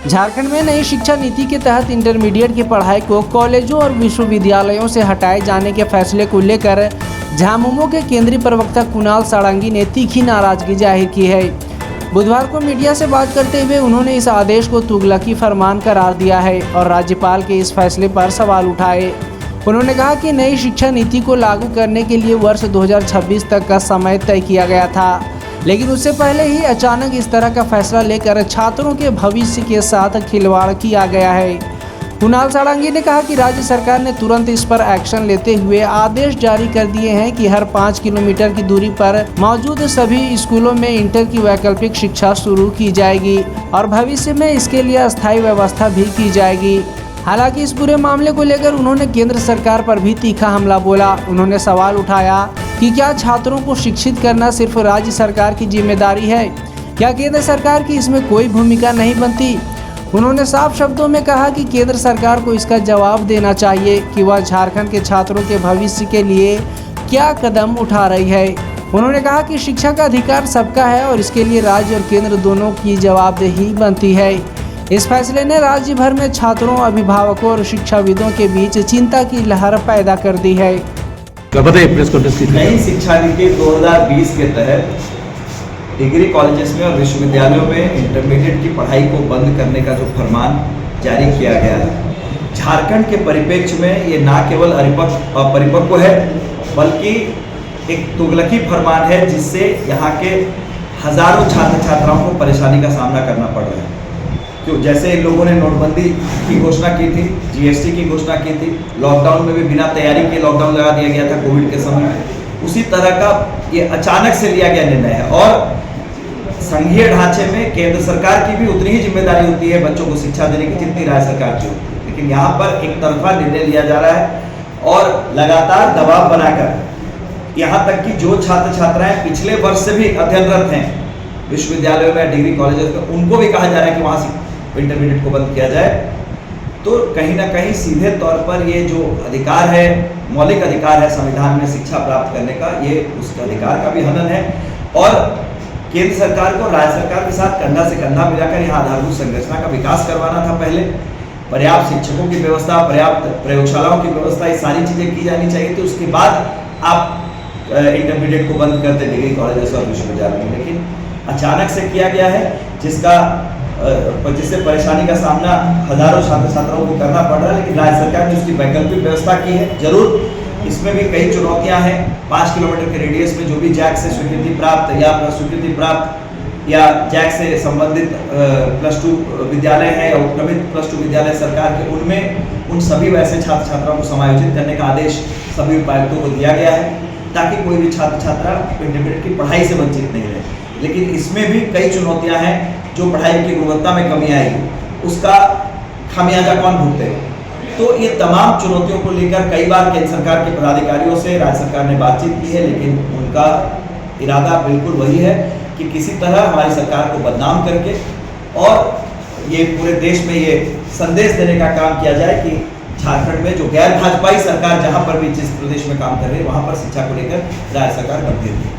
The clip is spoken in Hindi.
झारखंड में नई शिक्षा नीति के तहत इंटरमीडिएट की पढ़ाई को कॉलेजों और विश्वविद्यालयों से हटाए जाने के फैसले को लेकर झामुमो के केंद्रीय प्रवक्ता कुणाल सारंगी ने तीखी नाराजगी जाहिर की है। बुधवार को मीडिया से बात करते हुए उन्होंने इस आदेश को तुगलकी फरमान करार दिया है और राज्यपाल के इस फैसले पर सवाल उठाए। उन्होंने कहा कि नई शिक्षा नीति को लागू करने के लिए वर्ष 2026 तक का समय तय किया गया था, लेकिन उससे पहले ही अचानक इस तरह का फैसला लेकर छात्रों के भविष्य के साथ खिलवाड़ किया गया है। कुणाल सारंगी ने कहा कि राज्य सरकार ने तुरंत इस पर एक्शन लेते हुए आदेश जारी कर दिए हैं कि हर 5 किलोमीटर की दूरी पर मौजूद सभी स्कूलों में इंटर की वैकल्पिक शिक्षा शुरू की जाएगी और भविष्य में इसके लिए अस्थायी व्यवस्था भी की जाएगी। हालांकि इस पूरे मामले को लेकर उन्होंने केंद्र सरकार पर भी तीखा हमला बोला। उन्होंने सवाल उठाया कि क्या छात्रों को शिक्षित करना सिर्फ राज्य सरकार की जिम्मेदारी है? क्या केंद्र सरकार की इसमें कोई भूमिका नहीं बनती? उन्होंने साफ शब्दों में कहा कि केंद्र सरकार को इसका जवाब देना चाहिए कि वह झारखंड के छात्रों के भविष्य के लिए क्या कदम उठा रही है। उन्होंने कहा कि शिक्षा का अधिकार सबका है और इसके लिए राज्य और केंद्र दोनों की जवाबदेही बनती है। इस फैसले ने राज्य भर में छात्रों, अभिभावकों और शिक्षाविदों के बीच चिंता की लहर पैदा कर दी है। नई शिक्षा नीति 2020 के तहत डिग्री कॉलेजेस में और विश्वविद्यालयों में इंटरमीडिएट की पढ़ाई को बंद करने का जो फरमान जारी किया गया है, झारखंड के परिप्रेक्ष्य में ये ना केवल अपरिपक्व है बल्कि एक तुगलकी फरमान है, जिससे यहाँ के हजारों छात्र छात्राओं को परेशानी का सामना करना पड़ रहा है। क्यों? जैसे इन लोगों ने नोटबंदी की घोषणा की थी, जीएसटी की घोषणा की थी, लॉकडाउन में भी बिना तैयारी के लॉकडाउन लगा दिया गया था कोविड के समय में, उसी तरह का ये अचानक से लिया गया निर्णय है। और संघीय ढांचे में केंद्र सरकार की भी उतनी ही जिम्मेदारी होती है बच्चों को शिक्षा देने की जितनी राज्य सरकार की होती है, लेकिन यहाँ पर एक तरफा निर्णय लिया जा रहा है और लगातार दबाव बनाकर यहाँ तक कि जो छात्र छात्राएं पिछले वर्ष से भी अध्ययनरत हैं विश्वविद्यालयों में, डिग्री कॉलेजेस में, उनको भी कहा जा रहा है कि वहाँ से इंटरमीडिएट को बंद किया जाए। तो कहीं ना कहीं सीधे तौर पर ये जो अधिकार है, मौलिक अधिकार है संविधान में शिक्षा प्राप्त करने का, ये उसके अधिकार का भी हनन है। और केंद्र सरकार को राज्य सरकार के साथ कंधा से कंधा मिलाकर यहाँ आधारभूत संरचना का विकास करवाना था। पहले पर्याप्त शिक्षकों की व्यवस्था, पर्याप्त प्रयोगशालाओं की व्यवस्था, ये सारी चीज़ें की जानी चाहिए थी। उसके बाद आप इंटरमीडिएट को बंद करते डिग्री कॉलेजेस और विश्वविद्यालय में, लेकिन अचानक से किया गया है, जिससे परेशानी का सामना हजारों छात्र छात्राओं को करना पड़ रहा है। लेकिन राज्य सरकार ने उसकी वैकल्पिक व्यवस्था की है। जरूर इसमें भी कई चुनौतियां हैं। 5 किलोमीटर के रेडियस में जो भी जैक से स्वीकृति प्राप्त या स्वीकृति प्राप्त या जैक से संबंधित +2 विद्यालय हैं या उत्क्रमित +2 विद्यालय सरकार के, उनमें उन सभी वैसे छात्र छात्राओं को समायोजित करने का आदेश सभी उपायुक्तों को दिया गया है, ताकि कोई भी छात्र छात्रा इंटरमीडिएट की पढ़ाई से वंचित नहीं रहे। लेकिन इसमें भी कई चुनौतियां हैं। जो पढ़ाई की गुणवत्ता में कमी आएगी, उसका खामियाजा कौन भुगतेगा? तो ये तमाम चुनौतियों को लेकर कई बार केंद्र सरकार के पदाधिकारियों से राज्य सरकार ने बातचीत की है, लेकिन उनका इरादा बिल्कुल वही है कि किसी तरह हमारी सरकार को बदनाम करके और ये पूरे देश में ये संदेश देने का काम किया जाए कि झारखंड में जो गैर भाजपाई सरकार जहां पर भी जिस प्रदेश में काम कर रही है, वहां पर शिक्षा को लेकर राज्य सरकार गंभीर है।